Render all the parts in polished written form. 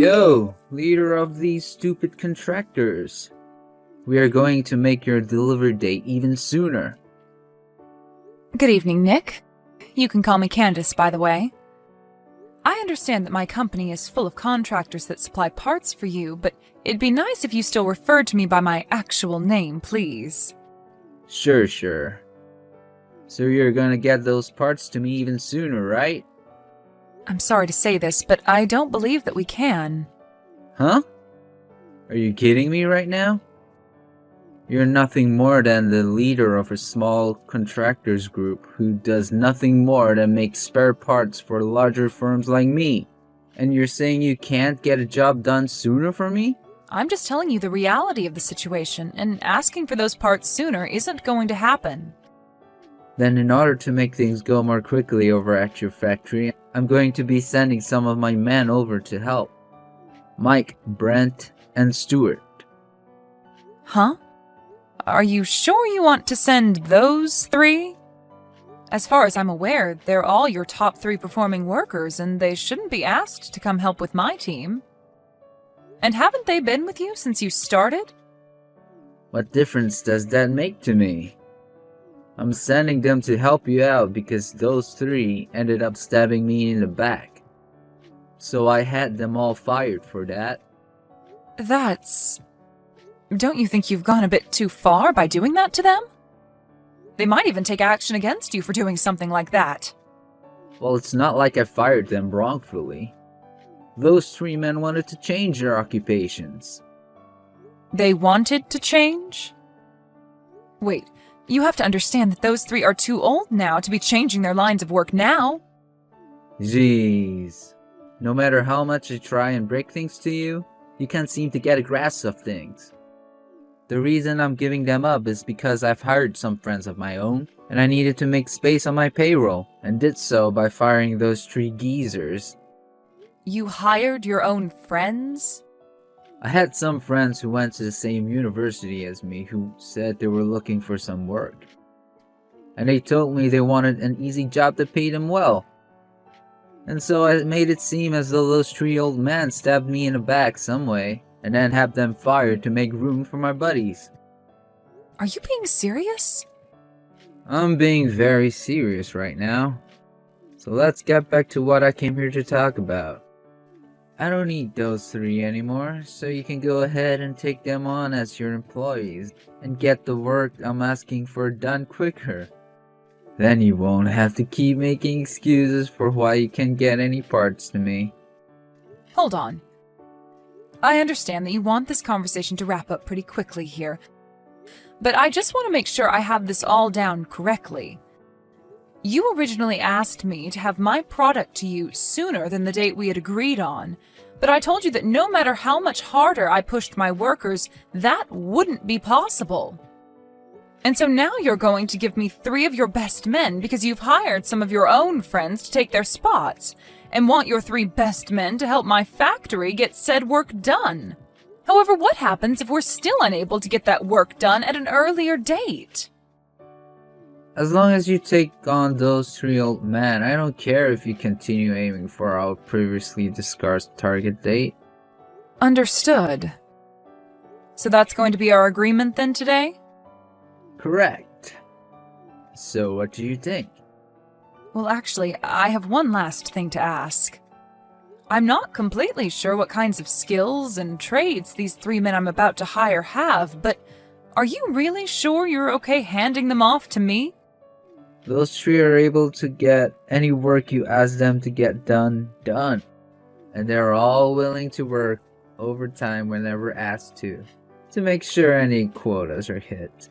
Yo, leader of these stupid contractors. We are going to make your delivery date even sooner. Good evening, Nick. You can call me Candace, by the way. I understand that my company is full of contractors that supply parts for you, but it'd be nice if you still referred to me by my actual name, please. Sure. So you're gonna get those parts to me even sooner, right? I'm sorry to say this, but I don't believe that we can. Huh? Are you kidding me right now? You're nothing more than the leader of a small contractors group who does nothing more than make spare parts for larger firms like me. And you're saying you can't get a job done sooner for me? I'm just telling you the reality of the situation, and asking for those parts sooner isn't going to happen. Then in order to make things go more quickly over at your factory, I'm going to be sending some of my men over to help. Mike, Brent, and Stuart. Huh? Are you sure you want to send those three? As far as I'm aware, they're all your top 3 performing workers, and they shouldn't be asked to come help with my team. And haven't they been with you since you started? What difference does that make to me? I'm sending them to help you out because those 3 ended up stabbing me in the back. So I had them all fired for that. Don't you think you've gone a bit too far by doing that to them? They might even take action against you for doing something like that. Well, it's not like I fired them wrongfully. Those 3 men wanted to change their occupations. They wanted to change? Wait, you have to understand that those 3 are too old now to be changing their lines of work now. Jeez. No matter how much I try and break things to you, you can't seem to get a grasp of things. The reason I'm giving them up is because I've hired some friends of my own, and I needed to make space on my payroll, and did so by firing those 3 geezers. You hired your own friends? I had some friends who went to the same university as me who said they were looking for some work. And they told me they wanted an easy job that paid them well. And so I made it seem as though those 3 old men stabbed me in the back some way, and then have them fired to make room for my buddies. Are you being serious? I'm being very serious right now. So let's get back to what I came here to talk about. I don't need those 3 anymore, so you can go ahead and take them on as your employees and get the work I'm asking for done quicker. Then you won't have to keep making excuses for why you can't get any parts to me. Hold on. I understand that you want this conversation to wrap up pretty quickly here, but I just want to make sure I have this all down correctly. You originally asked me to have my product to you sooner than the date we had agreed on, but I told you that no matter how much harder I pushed my workers, that wouldn't be possible. And so now you're going to give me 3 of your best men because you've hired some of your own friends to take their spots, and want your 3 best men to help my factory get said work done. However, what happens if we're still unable to get that work done at an earlier date? As long as you take on those 3 old men, I don't care if you continue aiming for our previously discussed target date. Understood. So that's going to be our agreement then today? Correct. So what do you think? Well, actually, I have one last thing to ask. I'm not completely sure what kinds of skills and trades these 3 men I'm about to hire have, but are you really sure you're okay handing them off to me? Those 3 are able to get any work you ask them to get done. And they're all willing to work overtime whenever asked to make sure any quotas are hit.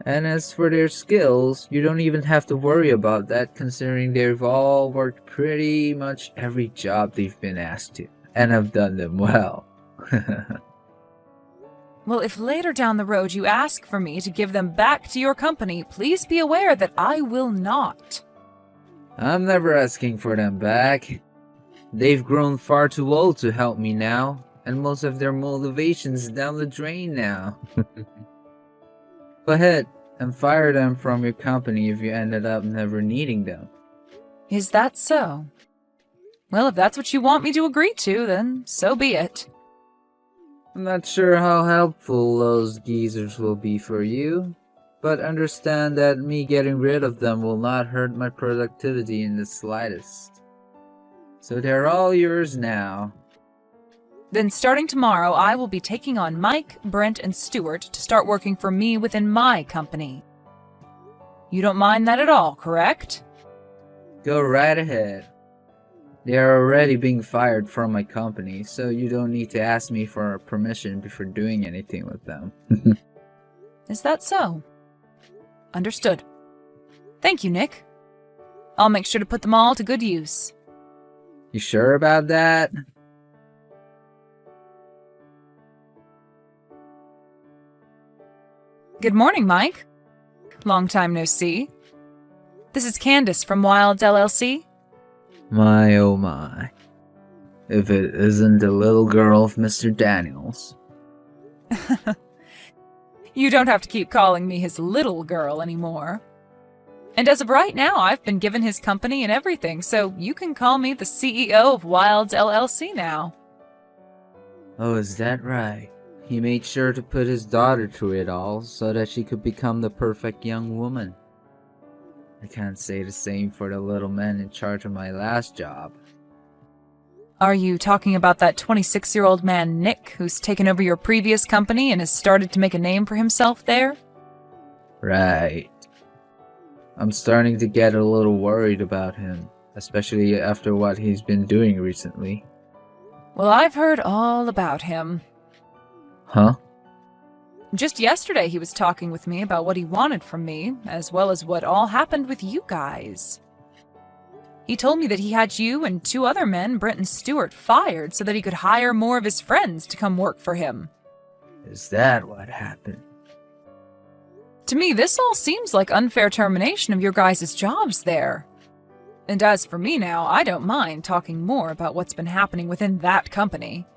And as for their skills, you don't even have to worry about that considering they've all worked pretty much every job they've been asked to, and have done them well. Well, if later down the road you ask for me to give them back to your company, please be aware that I will not. I'm never asking for them back. They've grown far too old to help me now, and most of their motivation's down the drain now. Go ahead and fire them from your company if you ended up never needing them. Is that so? Well, if that's what you want me to agree to, then so be it. I'm not sure how helpful those geezers will be for you, but understand that me getting rid of them will not hurt my productivity in the slightest. So they're all yours now. Then starting tomorrow, I will be taking on Mike, Brent, and Stuart to start working for me within my company. You don't mind that at all, correct? Go right ahead. They are already being fired from my company, so you don't need to ask me for permission before doing anything with them. Is that so? Understood. Thank you, Nick. I'll make sure to put them all to good use. You sure about that? Good morning, Mike. Long time no see. This is Candace from Wilds LLC. My oh my. If it isn't the little girl of Mr. Daniels. You don't have to keep calling me his little girl anymore. And as of right now, I've been given his company and everything, so you can call me the CEO of Wilds LLC now. Oh, is that right? He made sure to put his daughter through it all so that she could become the perfect young woman. I can't say the same for the little man in charge of my last job. Are you talking about that 26-year-old man, Nick, who's taken over your previous company and has started to make a name for himself there? Right. I'm starting to get a little worried about him, especially after what he's been doing recently. Well, I've heard all about him. Huh? Just yesterday he was talking with me about what he wanted from me, as well as what all happened with you guys. He told me that he had you and 2 other men, Brent and Stuart, fired so that he could hire more of his friends to come work for him. Is that what happened? To me, this all seems like unfair termination of your guys' jobs there. And as for me now, I don't mind talking more about what's been happening within that company.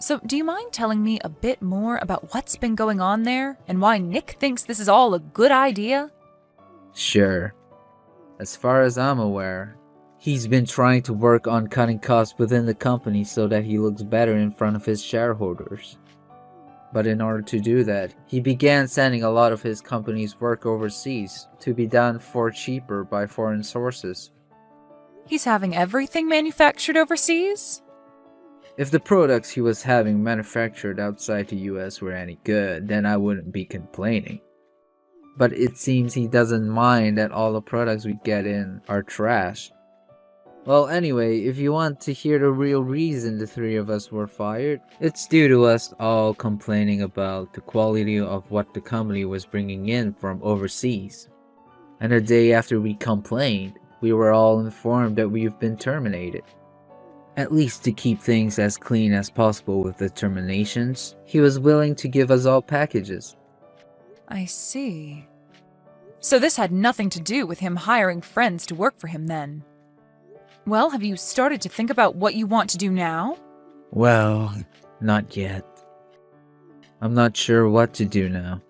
So, do you mind telling me a bit more about what's been going on there, and why Nick thinks this is all a good idea? Sure. As far as I'm aware, he's been trying to work on cutting costs within the company so that he looks better in front of his shareholders. But in order to do that, he began sending a lot of his company's work overseas to be done for cheaper by foreign sources. He's having everything manufactured overseas? If the products he was having manufactured outside the US were any good, then I wouldn't be complaining. But it seems he doesn't mind that all the products we get in are trash. Well, anyway, if you want to hear the real reason the 3 of us were fired, it's due to us all complaining about the quality of what the company was bringing in from overseas. And the day after we complained, we were all informed that we've been terminated. At least to keep things as clean as possible with the terminations, he was willing to give us all packages. I see. So this had nothing to do with him hiring friends to work for him then? Well, have you started to think about what you want to do now? Well, not yet. I'm not sure what to do now.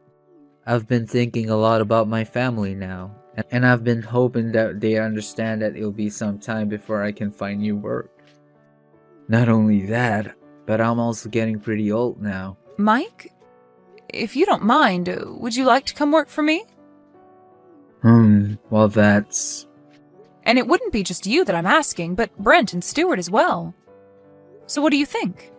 I've been thinking a lot about my family now, and I've been hoping that they understand that it'll be some time before I can find new work. Not only that, but I'm also getting pretty old now. Mike, if you don't mind, would you like to come work for me? Well that's... And it wouldn't be just you that I'm asking, but Brent and Stuart as well. So what do you think?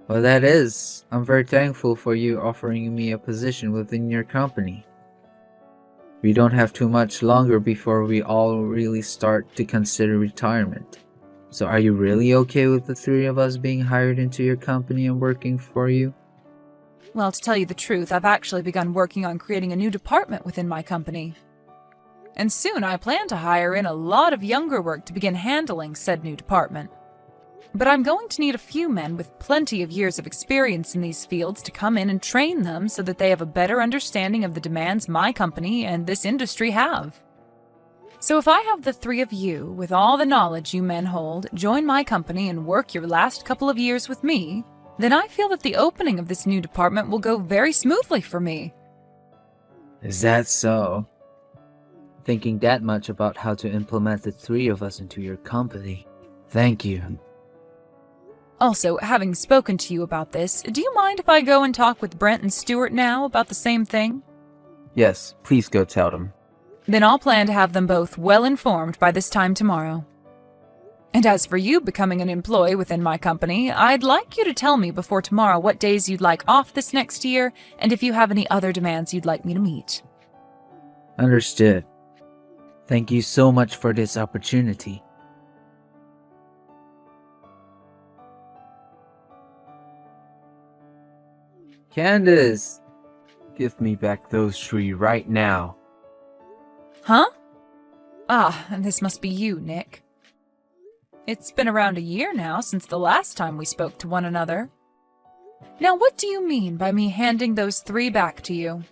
Well, that is. I'm very thankful for you offering me a position within your company. We don't have too much longer before we all really start to consider retirement. So are you really okay with the 3 of us being hired into your company and working for you? Well, to tell you the truth, I've actually begun working on creating a new department within my company. And soon I plan to hire in a lot of younger work to begin handling said new department. But I'm going to need a few men with plenty of years of experience in these fields to come in and train them so that they have a better understanding of the demands my company and this industry have. So if I have the 3 of you, with all the knowledge you men hold, join my company and work your last couple of years with me, then I feel that the opening of this new department will go very smoothly for me. Is that so? Thinking that much about how to implement the 3 of us into your company, Thank you. Also, having spoken to you about this, do you mind if I go and talk with Brent and Stuart now about the same thing? Yes, please go tell them. Then I'll plan to have them both well informed by this time tomorrow. And as for you becoming an employee within my company, I'd like you to tell me before tomorrow what days you'd like off this next year, and if you have any other demands you'd like me to meet. Understood. Thank you so much for this opportunity. Candace! Give me back those 3 right now. Huh? Ah, and this must be you, Nick. It's been around a year now since the last time we spoke to one another. Now what do you mean by me handing those 3 back to you?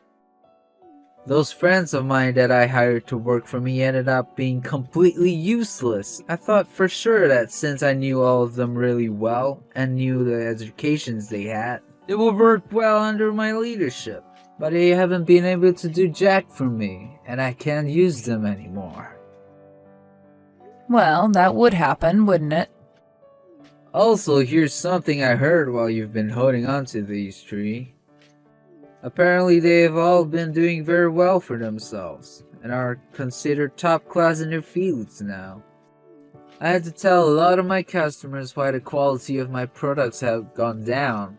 Those friends of mine that I hired to work for me ended up being completely useless. I thought for sure that since I knew all of them really well and knew the educations they had, it would work well under my leadership. But they haven't been able to do jack for me, and I can't use them anymore. Well, that would happen, wouldn't it? Also, here's something I heard while you've been holding on to these 3. Apparently they have all been doing very well for themselves, and are considered top class in their fields now. I had to tell a lot of my customers why the quality of my products have gone down,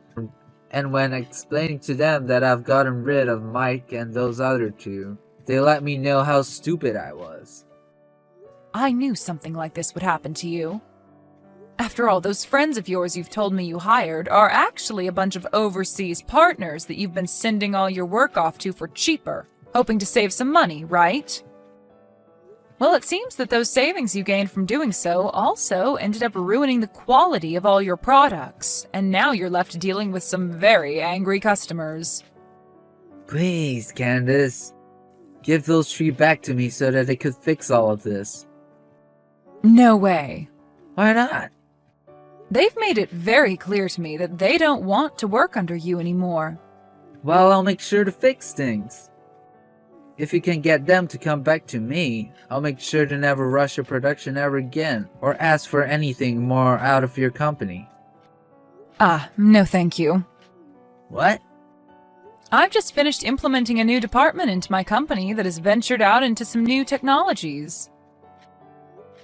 and when explaining to them that I've gotten rid of Mike and those other 2, they let me know how stupid I was. I knew something like this would happen to you. After all, those friends of yours you've told me you hired are actually a bunch of overseas partners that you've been sending all your work off to for cheaper, hoping to save some money, right? Well, it seems that those savings you gained from doing so also ended up ruining the quality of all your products, and now you're left dealing with some very angry customers. Please, Candace. Give those 3 back to me so that I could fix all of this. No way. Why not? They've made it very clear to me that they don't want to work under you anymore. Well, I'll make sure to fix things. If you can get them to come back to me, I'll make sure to never rush a production ever again, or ask for anything more out of your company. Ah, no thank you. What? I've just finished implementing a new department into my company that has ventured out into some new technologies.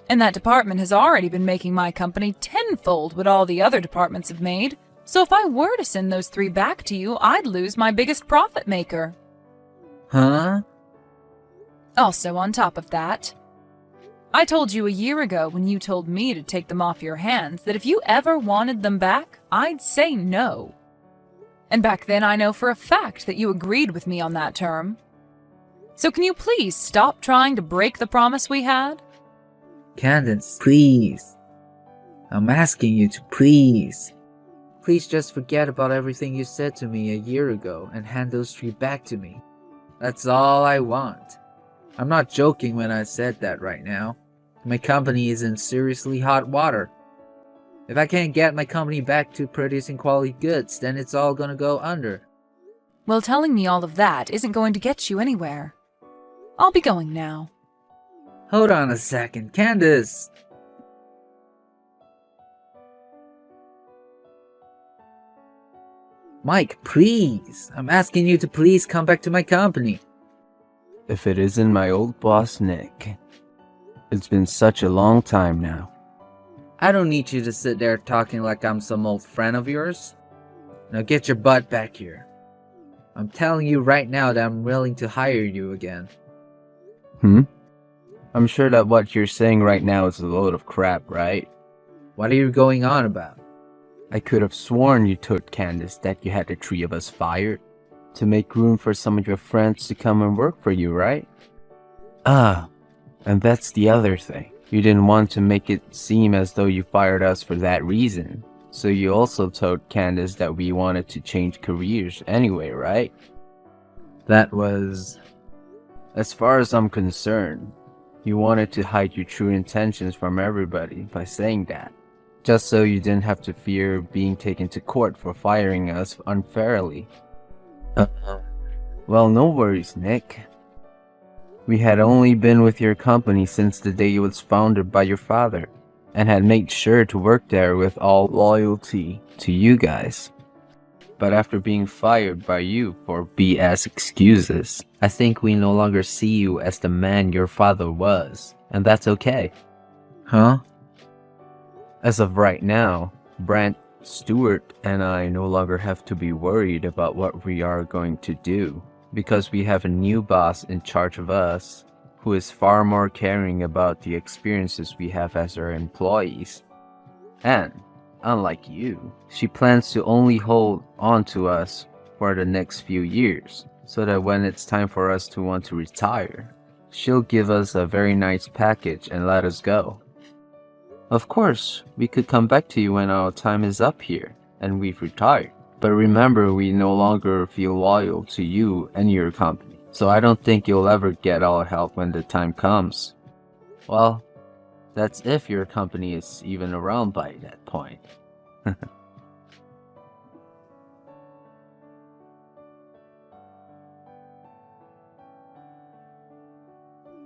And that department has already been making my company tenfold what all the other departments have made, so if I were to send those 3 back to you, I'd lose my biggest profit maker. Huh? Also, on top of that, I told you a year ago when you told me to take them off your hands that if you ever wanted them back, I'd say no. And back then I know for a fact that you agreed with me on that term. So can you please stop trying to break the promise we had? Candace, please. I'm asking you to please. Please just forget about everything you said to me a year ago and hand those 3 back to me. That's all I want. I'm not joking when I said that right now. My company is in seriously hot water. If I can't get my company back to producing quality goods, then it's all gonna go under. Well, telling me all of that isn't going to get you anywhere. I'll be going now. Hold on a second, Candace! Mike, please! I'm asking you to please come back to my company. If it isn't my old boss, Nick. It's been such a long time now. I don't need you to sit there talking like I'm some old friend of yours. Now get your butt back here. I'm telling you right now that I'm willing to hire you again. I'm sure that what you're saying right now is a load of crap, right? What are you going on about? I could have sworn you told Candace that you had the 3 of us fired to make room for some of your friends to come and work for you, right? Ah, and that's the other thing. You didn't want to make it seem as though you fired us for that reason. So you also told Candace that we wanted to change careers anyway, right? That was... As far as I'm concerned, you wanted to hide your true intentions from everybody by saying that. Just so you didn't have to fear being taken to court for firing us unfairly. Well, no worries, Nick. We had only been with your company since the day it was founded by your father, and had made sure to work there with all loyalty to you guys. But after being fired by you for BS excuses, I think we no longer see you as the man your father was, and that's okay. Huh? As of right now, Brent, Stewart, and I no longer have to be worried about what we are going to do, because we have a new boss in charge of us, who is far more caring about the experiences we have as our employees. And, unlike you, she plans to only hold on to us for the next few years, so that when it's time for us to want to retire, she'll give us a very nice package and let us go. Of course, we could come back to you when our time is up here and we've retired, but remember, we no longer feel loyal to you and your company, so I don't think you'll ever get our help when the time comes. Well, that's if your company is even around by that point.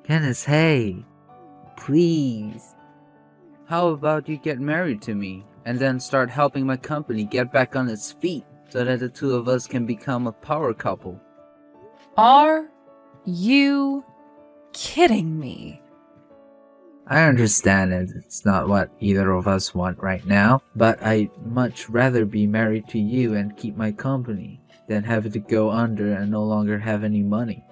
Kenneth, hey, please. How about you get married to me and then start helping my company get back on its feet so that the two of us can become a power couple? Are you kidding me? I understand that it's not what either of us want right now, but I'd much rather be married to you and keep my company than have it to go under and no longer have any money.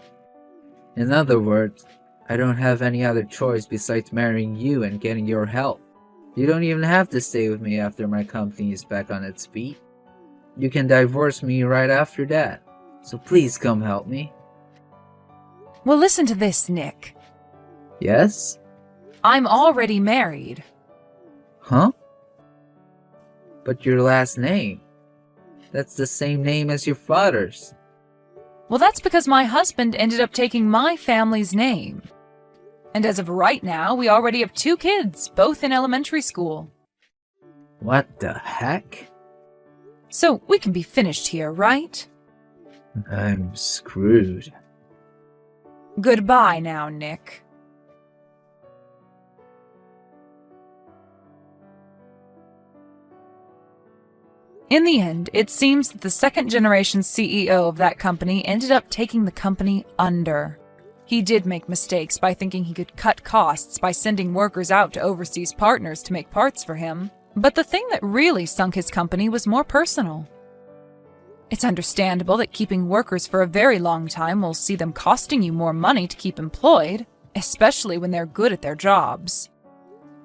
In other words, I don't have any other choice besides marrying you and getting your help. You don't even have to stay with me after my company is back on its feet. You can divorce me right after that. So please come help me. Well, listen to this, Nick. Yes? I'm already married. Huh? But your last name? That's the same name as your father's. Well, that's because my husband ended up taking my family's name. And as of right now, we already have 2 kids, both in elementary school. What the heck? So we can be finished here, right? I'm screwed. Goodbye now, Nick. In the end, it seems that the second-generation CEO of that company ended up taking the company under. He did make mistakes by thinking he could cut costs by sending workers out to overseas partners to make parts for him, but the thing that really sunk his company was more personal. It's understandable that keeping workers for a very long time will see them costing you more money to keep employed, especially when they're good at their jobs.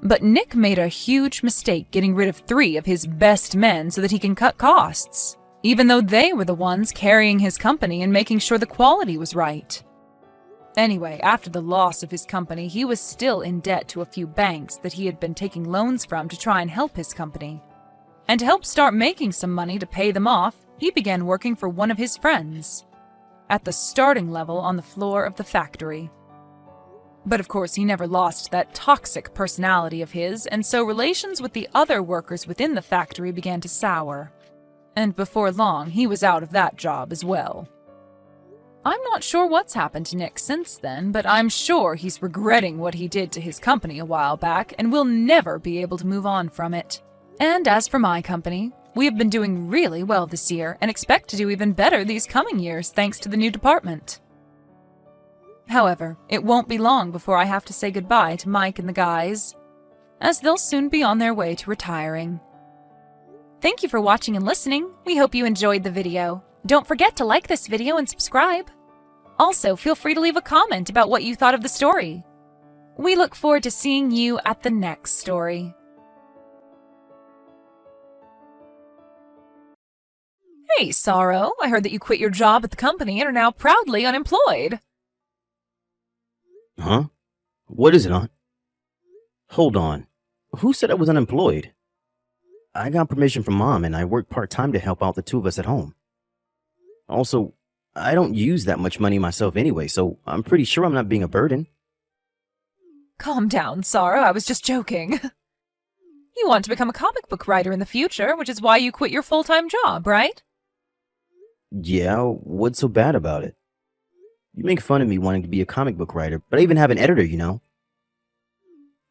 But Nick made a huge mistake getting rid of 3 of his best men so that he can cut costs, even though they were the ones carrying his company and making sure the quality was right. Anyway, after the loss of his company, he was still in debt to a few banks that he had been taking loans from to try and help his company. And to help start making some money to pay them off, he began working for one of his friends, at the starting level on the floor of the factory. But of course, he never lost that toxic personality of his, and so relations with the other workers within the factory began to sour. And before long, he was out of that job as well. I'm not sure what's happened to Nick since then, but I'm sure he's regretting what he did to his company a while back and will never be able to move on from it. And as for my company, we have been doing really well this year and expect to do even better these coming years thanks to the new department. However, it won't be long before I have to say goodbye to Mike and the guys, as they'll soon be on their way to retiring. Thank you for watching and listening. We hope you enjoyed the video. Don't forget to like this video and subscribe. Also, feel free to leave a comment about what you thought of the story. We look forward to seeing you at the next story. Hey, Sorrow, I heard that you quit your job at the company and are now proudly unemployed. Huh? What is it, Aunt? Hold on. Who said I was unemployed? I got permission from Mom and I work part-time to help out the 2 of us at home. Also, I don't use that much money myself anyway, so I'm pretty sure I'm not being a burden. Calm down, Sorrow, I was just joking. You want to become a comic book writer in the future, which is why you quit your full-time job, right? Yeah, what's so bad about it? You make fun of me wanting to be a comic book writer, but I even have an editor, you know.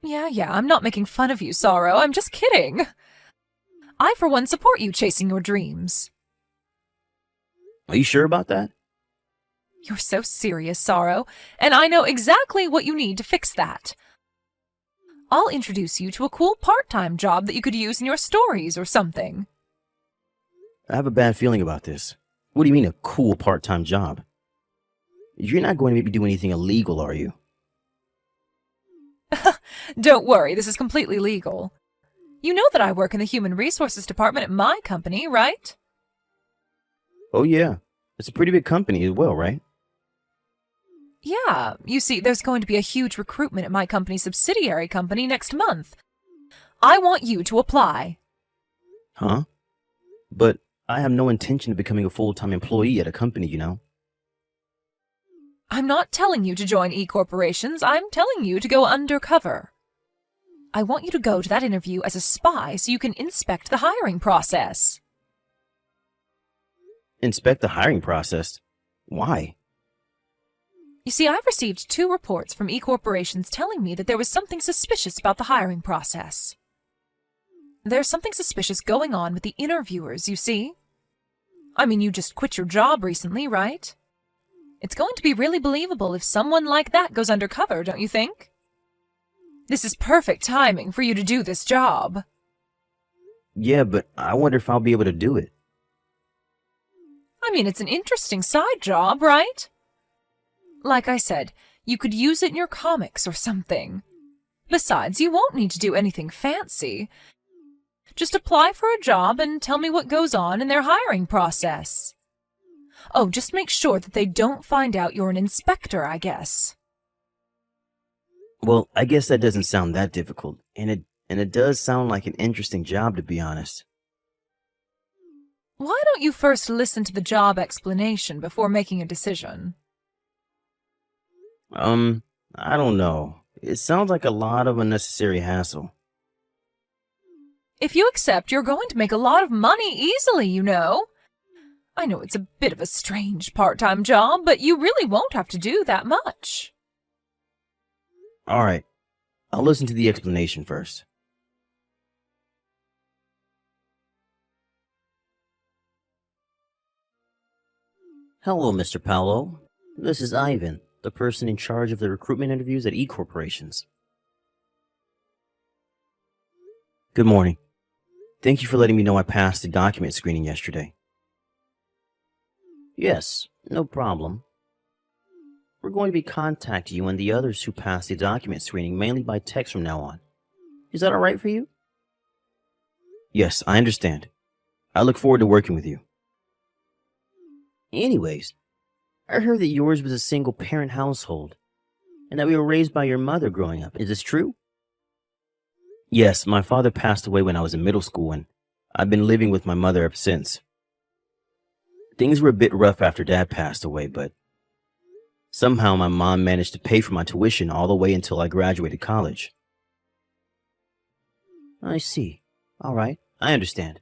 Yeah, I'm not making fun of you, Sorrow. I'm just kidding. I, for one, support you chasing your dreams. Are you sure about that? You're so serious, Sorrow, and I know exactly what you need to fix that. I'll introduce you to a cool part-time job that you could use in your stories or something. I have a bad feeling about this. What do you mean a cool part-time job? You're not going to make me do anything illegal, are you? Don't worry, this is completely legal. You know that I work in the Human Resources Department at my company, right? Oh yeah, it's a pretty big company as well, right? Yeah, you see, there's going to be a huge recruitment at my company's subsidiary company next month. I want you to apply. Huh? But I have no intention of becoming a full-time employee at a company, you know? I'm not telling you to join E-corporations, I'm telling you to go undercover. I want you to go to that interview as a spy so you can inspect the hiring process. Inspect the hiring process? Why? You see, I've received 2 reports from E-corporations telling me that there was something suspicious about the hiring process. There's something suspicious going on with the interviewers, you see? I mean, you just quit your job recently, right? It's going to be really believable if someone like that goes undercover, don't you think? This is perfect timing for you to do this job. Yeah, but I wonder if I'll be able to do it. I mean, it's an interesting side job, right? Like I said, you could use it in your comics or something. Besides, you won't need to do anything fancy. Just apply for a job and tell me what goes on in their hiring process. Oh, just make sure that they don't find out you're an inspector, I guess. Well, I guess that doesn't sound that difficult, and it does sound like an interesting job, to be honest. Why don't you first listen to the job explanation before making a decision? I don't know. It sounds like a lot of unnecessary hassle. If you accept, you're going to make a lot of money easily, you know. I know it's a bit of a strange part-time job, but you really won't have to do that much. All right, I'll listen to the explanation first. Hello, Mr. Paolo. This is Ivan, the person in charge of the recruitment interviews at E-corporations. Good morning. Thank you for letting me know I passed the document screening yesterday. Yes, no problem. We're going to be contacting you and the others who passed the document screening mainly by text from now on. Is that all right for you? Yes, I understand. I look forward to working with you. Anyways, I heard that yours was a single-parent household, and that we were raised by your mother growing up. Is this true? Yes, my father passed away when I was in middle school, and I've been living with my mother ever since. Things were a bit rough after Dad passed away, but somehow my mom managed to pay for my tuition all the way until I graduated college. I see. All right, I understand.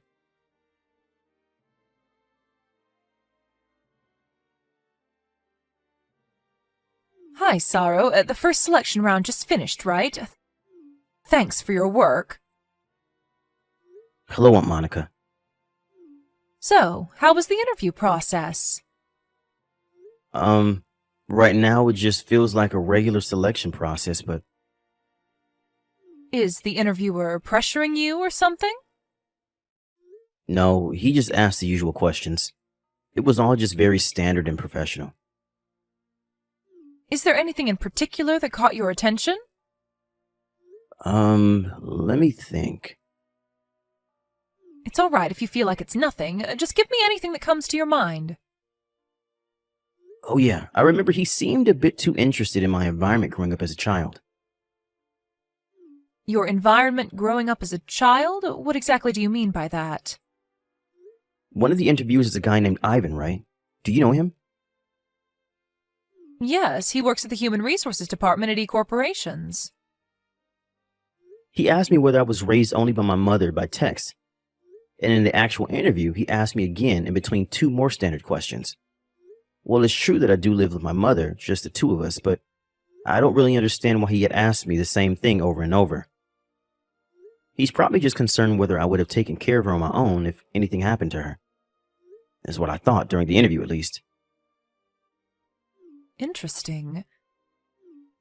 Hi, Sorrow. The first selection round just finished, right? Thanks for your work. Hello, Aunt Monica. So, how was the interview process? Right now it just feels like a regular selection process, but Is the interviewer pressuring you or something? no, he just asked the usual questions. It was all just very standard and professional. Is there anything in particular that caught your attention? Let me think. It's all right if you feel like it's nothing. Just give me anything that comes to your mind. Oh yeah, I remember he seemed a bit too interested in my environment growing up as a child. Your environment growing up as a child? What exactly do you mean by that? One of the interviewers is a guy named Ivan, right? Do you know him? Yes, he works at the Human Resources Department at E-corporations. He asked me whether I was raised only by my mother by text. And in the actual interview, he asked me again in between 2 more standard questions. Well, it's true that I do live with my mother, just the 2 of us, but I don't really understand why he had asked me the same thing over and over. He's probably just concerned whether I would have taken care of her on my own if anything happened to her. That's what I thought during the interview, at least. Interesting.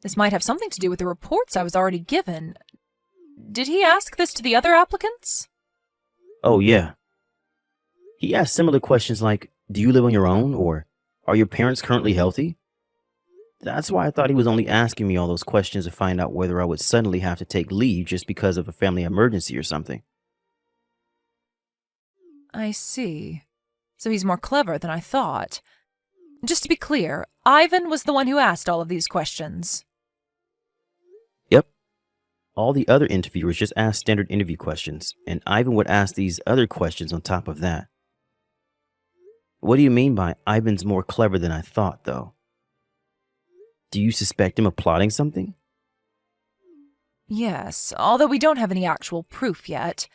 This might have something to do with the reports I was already given. Did he ask this to the other applicants? Oh, yeah. He asked similar questions like, do you live on your own? Or, are your parents currently healthy? That's why I thought he was only asking me all those questions to find out whether I would suddenly have to take leave just because of a family emergency or something. I see. So he's more clever than I thought. Just to be clear, Ivan was the one who asked all of these questions. Yep. All the other interviewers just asked standard interview questions, and Ivan would ask these other questions on top of that. What do you mean by Ivan's more clever than I thought, though? Do you suspect him of plotting something? Yes, although we don't have any actual proof yet.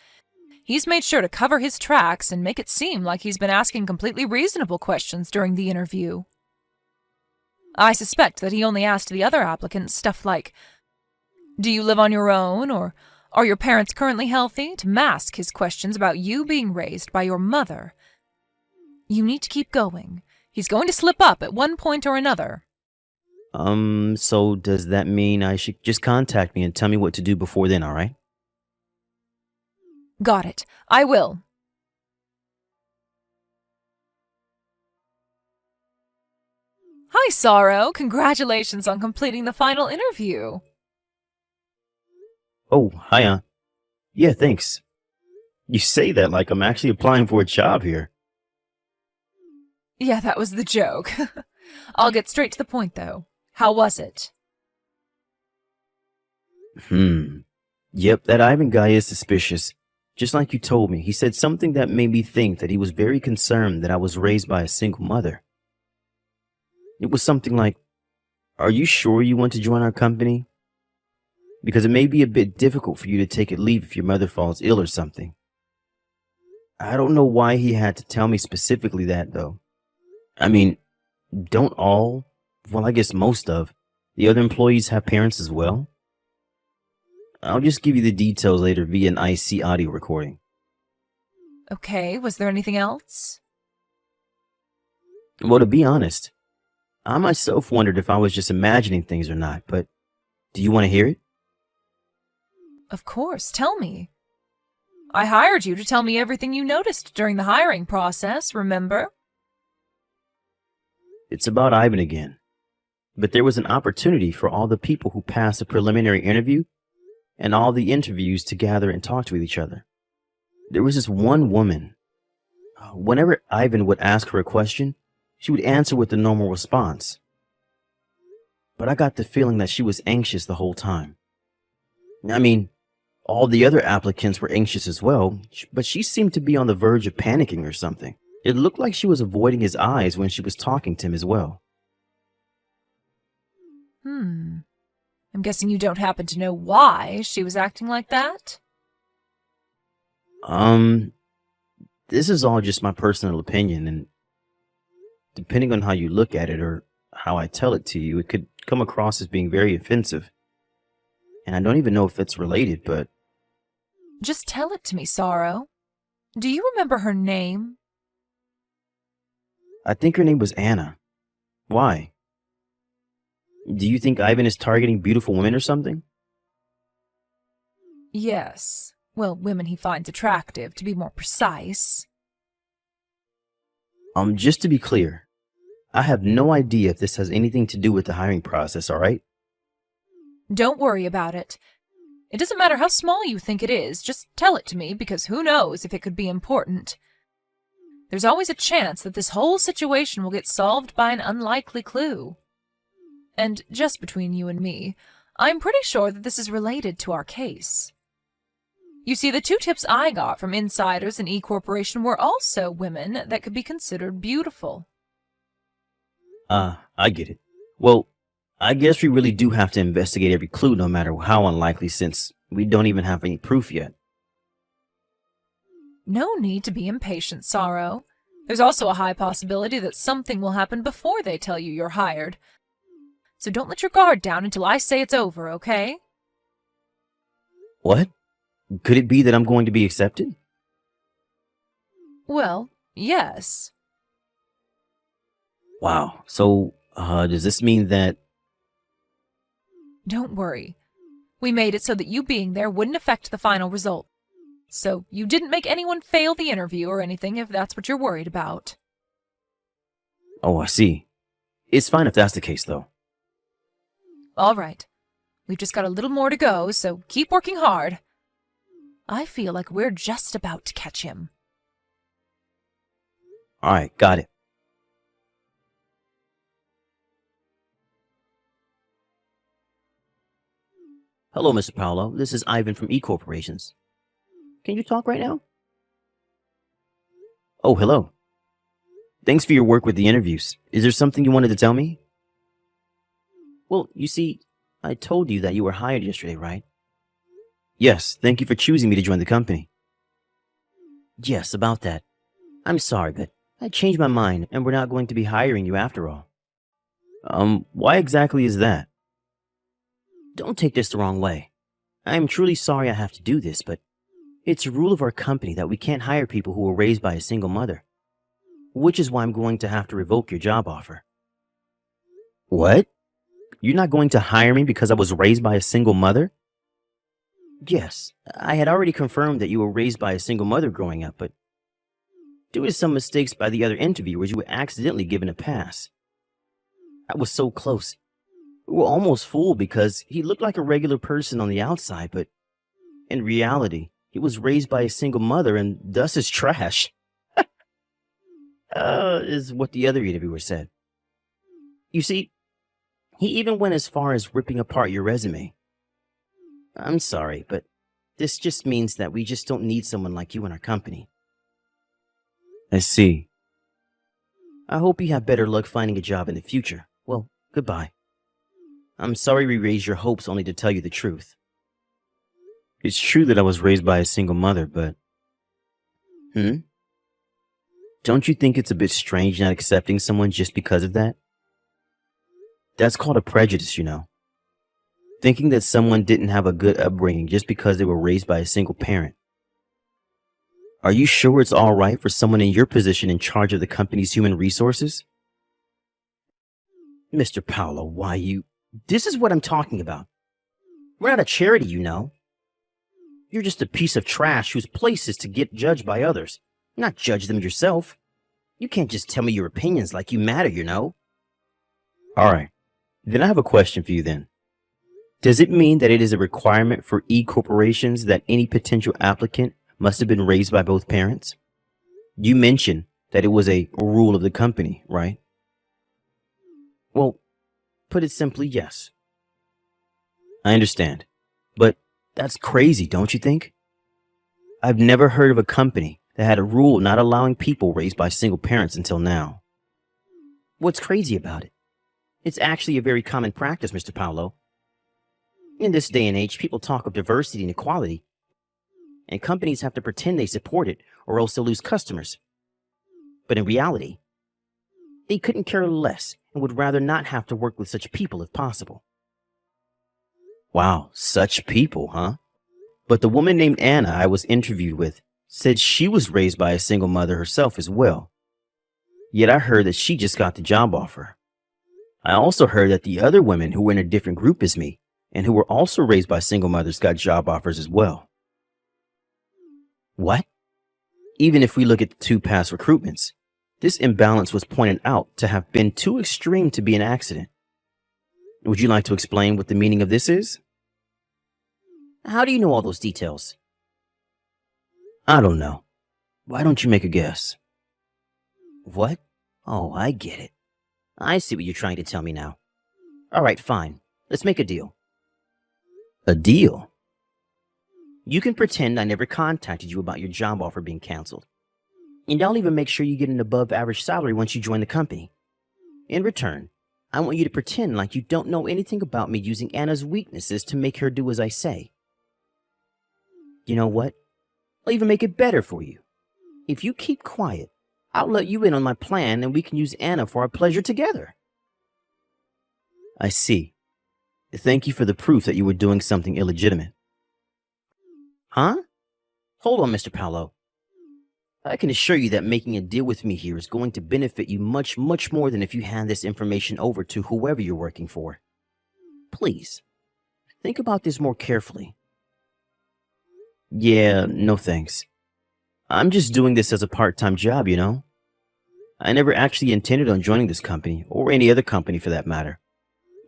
He's made sure to cover his tracks and make it seem like he's been asking completely reasonable questions during the interview. I suspect that he only asked the other applicants stuff like, do you live on your own, or are your parents currently healthy, to mask his questions about you being raised by your mother. You need to keep going. He's going to slip up at one point or another. So does that mean I should just contact me and tell me what to do before then, alright? Got it. I will. Hi, Sorrow. Congratulations on completing the final interview. Oh, hi, Yeah, thanks. You say that like I'm actually applying for a job here. Yeah, that was the joke. I'll get straight to the point, though. How was it? Yep, that Ivan guy is suspicious. Just like you told me, he said something that made me think that he was very concerned that I was raised by a single mother. It was something like, are you sure you want to join our company? Because it may be a bit difficult for you to take a leave if your mother falls ill or something. I don't know why he had to tell me specifically that, though. I mean, don't all, well, I guess most of, the other employees have parents as well? I'll just give you the details later via an IC audio recording. Okay, was there anything else? Well, to be honest, I myself wondered if I was just imagining things or not, but do you want to hear it? Of course, tell me. I hired you to tell me everything you noticed during the hiring process, remember? It's about Ivan again. But there was an opportunity for all the people who passed the preliminary interview and all the interviews to gather and talk to each other. There was this one woman. Whenever Ivan would ask her a question, she would answer with the normal response. But I got the feeling that she was anxious the whole time. I mean, all the other applicants were anxious as well, but she seemed to be on the verge of panicking or something. It looked like she was avoiding his eyes when she was talking to him as well. I'm guessing you don't happen to know why she was acting like that? This is all just my personal opinion, and depending on how you look at it or how I tell it to you, it could come across as being very offensive. And I don't even know if it's related, but... Just tell it to me, Sorrow. Do you remember her name? I think her name was Anna. Why? Do you think Ivan is targeting beautiful women or something? Yes. Well, women he finds attractive, to be more precise. Just to be clear, I have no idea if this has anything to do with the hiring process, alright? Don't worry about it. It doesn't matter how small you think it is, just tell it to me, because who knows if it could be important. There's always a chance that this whole situation will get solved by an unlikely clue. And just between you and me, I'm pretty sure that this is related to our case. You see, the two tips I got from insiders in E Corporation were also women that could be considered beautiful. I get it. Well, I guess we really do have to investigate every clue no matter how unlikely, since we don't even have any proof yet. No need to be impatient, Sorrow. There's also a high possibility that something will happen before they tell you you're hired. so don't let your guard down until I say it's over, okay? What? Could it be that I'm going to be accepted? Well, yes. Wow. So, does this mean that... Don't worry. We made it so that you being there wouldn't affect the final result. So you didn't make anyone fail the interview or anything if that's what you're worried about. Oh, I see. It's fine if that's the case, though. All right. We've just got a little more to go, so keep working hard. I feel like we're just about to catch him. All right, got it. Hello, Mr. Paolo. This is Ivan from E Corporations. Can you talk right now? Oh, hello. Thanks for your work with the interviews. Is there something you wanted to tell me? Well, you see, I told you that you were hired yesterday, right? Yes, thank you for choosing me to join the company. Yes, about that. I'm sorry, but I changed my mind and we're not going to be hiring you after all. Why exactly is that? Don't take this the wrong way. I am truly sorry I have to do this, but it's a rule of our company that we can't hire people who were raised by a single mother. Which is why I'm going to have to revoke your job offer. What? You're not going to hire me because I was raised by a single mother? Yes, I had already confirmed that you were raised by a single mother growing up, but due to some mistakes by the other interviewers, you were accidentally given a pass. I was so close. We were almost fooled because he looked like a regular person on the outside, but in reality, he was raised by a single mother and thus is trash. Is what the other interviewer said. You see, he even went as far as ripping apart your resume. I'm sorry, but this just means that we just don't need someone like you in our company. I see. I hope you have better luck finding a job in the future. Well, goodbye. I'm sorry we raised your hopes only to tell you the truth. It's true that I was raised by a single mother, but... Don't you think it's a bit strange not accepting someone just because of that? That's called a prejudice, you know. Thinking that someone didn't have a good upbringing just because they were raised by a single parent. Are you sure it's all right for someone in your position in charge of the company's human resources? Mr. Paolo, why you... This is what I'm talking about. We're not a charity, you know. You're just a piece of trash whose place is to get judged by others, not judge them yourself. You can't just tell me your opinions like you matter, you know. All right. Then I have a question for you then. Does it mean that it is a requirement for E corporations that any potential applicant must have been raised by both parents? You mentioned that it was a rule of the company, right? Well, put it simply, yes. I understand. But that's crazy, don't you think? I've never heard of a company that had a rule not allowing people raised by single parents until now. What's crazy about it? It's actually a very common practice, Mr. Paolo. In this day and age, people talk of diversity and equality, and companies have to pretend they support it or else they'll lose customers. But in reality, they couldn't care less and would rather not have to work with such people if possible. Wow, such people, huh? But the woman named Anna I was interviewed with said she was raised by a single mother herself as well. Yet I heard that she just got the job offer. I also heard that the other women who were in a different group as me and who were also raised by single mothers got job offers as well. What? Even if we look at the two past recruitments, this imbalance was pointed out to have been too extreme to be an accident. Would you like to explain what the meaning of this is? How do you know all those details? I don't know. Why don't you make a guess? What? Oh, I get it. I see what you're trying to tell me now. All right, fine. Let's make a deal. A deal? You can pretend I never contacted you about your job offer being canceled. And I'll even make sure you get an above average salary once you join the company. In return, I want you to pretend like you don't know anything about me using Anna's weaknesses to make her do as I say. You know what? I'll even make it better for you. If you keep quiet, I'll let you in on my plan and we can use Anna for our pleasure together. I see. Thank you for the proof that you were doing something illegitimate. Huh? Hold on, Mr. Paolo. I can assure you that making a deal with me here is going to benefit you much, much more than if you hand this information over to whoever you're working for. Please, think about this more carefully. Yeah, no thanks. I'm just doing this as a part-time job, you know? I never actually intended on joining this company, or any other company for that matter.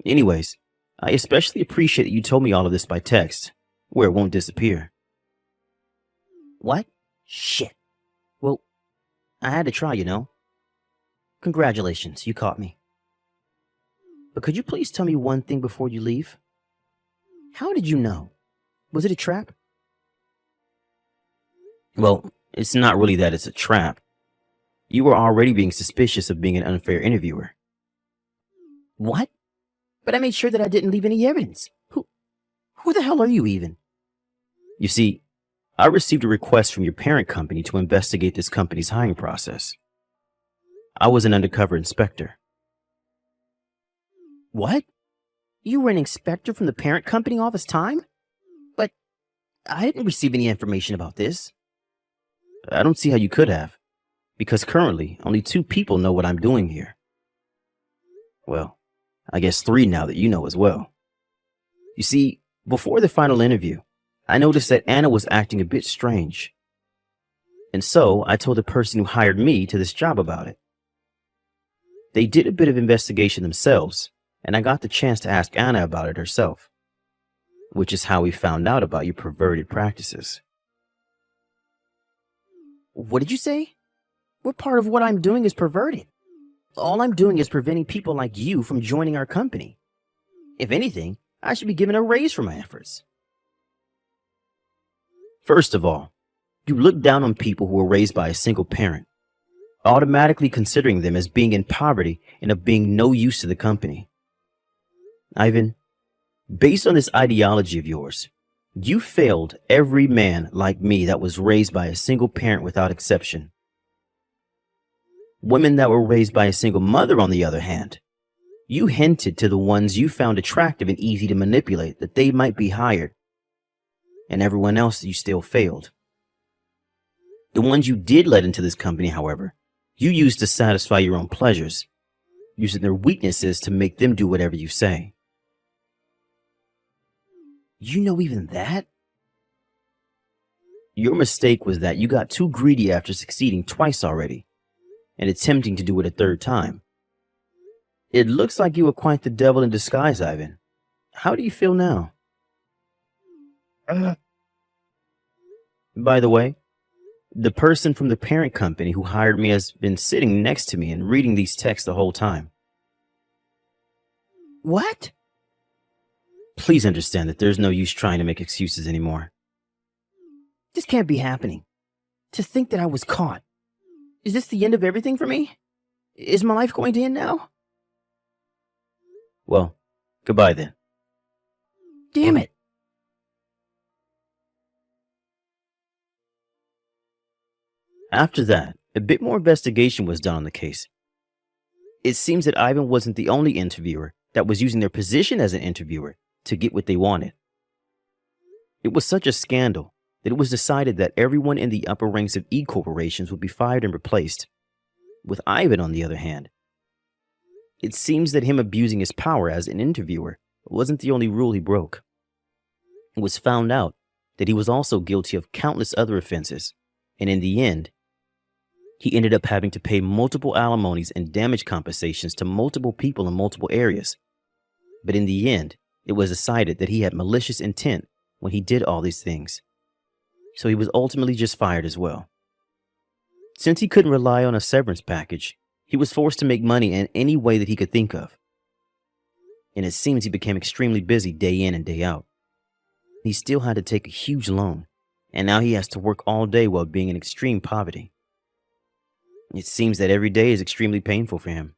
Anyways, I especially appreciate that you told me all of this by text, where it won't disappear. What? Shit. Well, I had to try, you know? Congratulations, you caught me. But could you please tell me one thing before you leave? How did you know? Was it a trap? Well, it's not really that it's a trap. You were already being suspicious of being an unfair interviewer. What? But I made sure that I didn't leave any evidence. Who the hell are you even? You see, I received a request from your parent company to investigate this company's hiring process. I was an undercover inspector. What? You were an inspector from the parent company all this time? But I didn't receive any information about this. I don't see how you could have, because currently only 2 people know what I'm doing here. Well, I guess 3 now that you know as well. You see, before the final interview, I noticed that Anna was acting a bit strange. And so I told the person who hired me to this job about it. They did a bit of investigation themselves, and I got the chance to ask Anna about it herself, which is how we found out about your perverted practices. What did you say? What part of what I'm doing is perverted? All I'm doing is preventing people like you from joining our company. If anything, I should be given a raise for my efforts. First of all, you look down on people who are raised by a single parent, automatically considering them as being in poverty and of being no use to the company. Ivan, based on this ideology of yours, you failed every man like me that was raised by a single parent without exception. Women that were raised by a single mother, on the other hand, you hinted to the ones you found attractive and easy to manipulate that they might be hired, and everyone else you still failed. The ones you did let into this company, however, you used to satisfy your own pleasures, using their weaknesses to make them do whatever you say. You know even that? Your mistake was that you got too greedy after succeeding twice already, and attempting to do it a 3rd time. It looks like you were quite the devil in disguise, Ivan. How do you feel now? By the way, the person from the parent company who hired me has been sitting next to me and reading these texts the whole time. What? Please understand that there's no use trying to make excuses anymore. This can't be happening. To think that I was caught. Is this the end of everything for me? Is my life going to end now? Well, goodbye then. Damn it. After that, a bit more investigation was done on the case. It seems that Ivan wasn't the only interviewer that was using their position as an interviewer to get what they wanted. It was such a scandal that it was decided that everyone in the upper ranks of E corporations would be fired and replaced. With Ivan, on the other hand, it seems that him abusing his power as an interviewer wasn't the only rule he broke. It was found out that he was also guilty of countless other offenses, and in the end, he ended up having to pay multiple alimonies and damage compensations to multiple people in multiple areas. But in the end, it was decided that he had malicious intent when he did all these things. So he was ultimately just fired as well. Since he couldn't rely on a severance package, he was forced to make money in any way that he could think of. And it seems he became extremely busy day in and day out. He still had to take a huge loan, and now he has to work all day while being in extreme poverty. It seems that every day is extremely painful for him.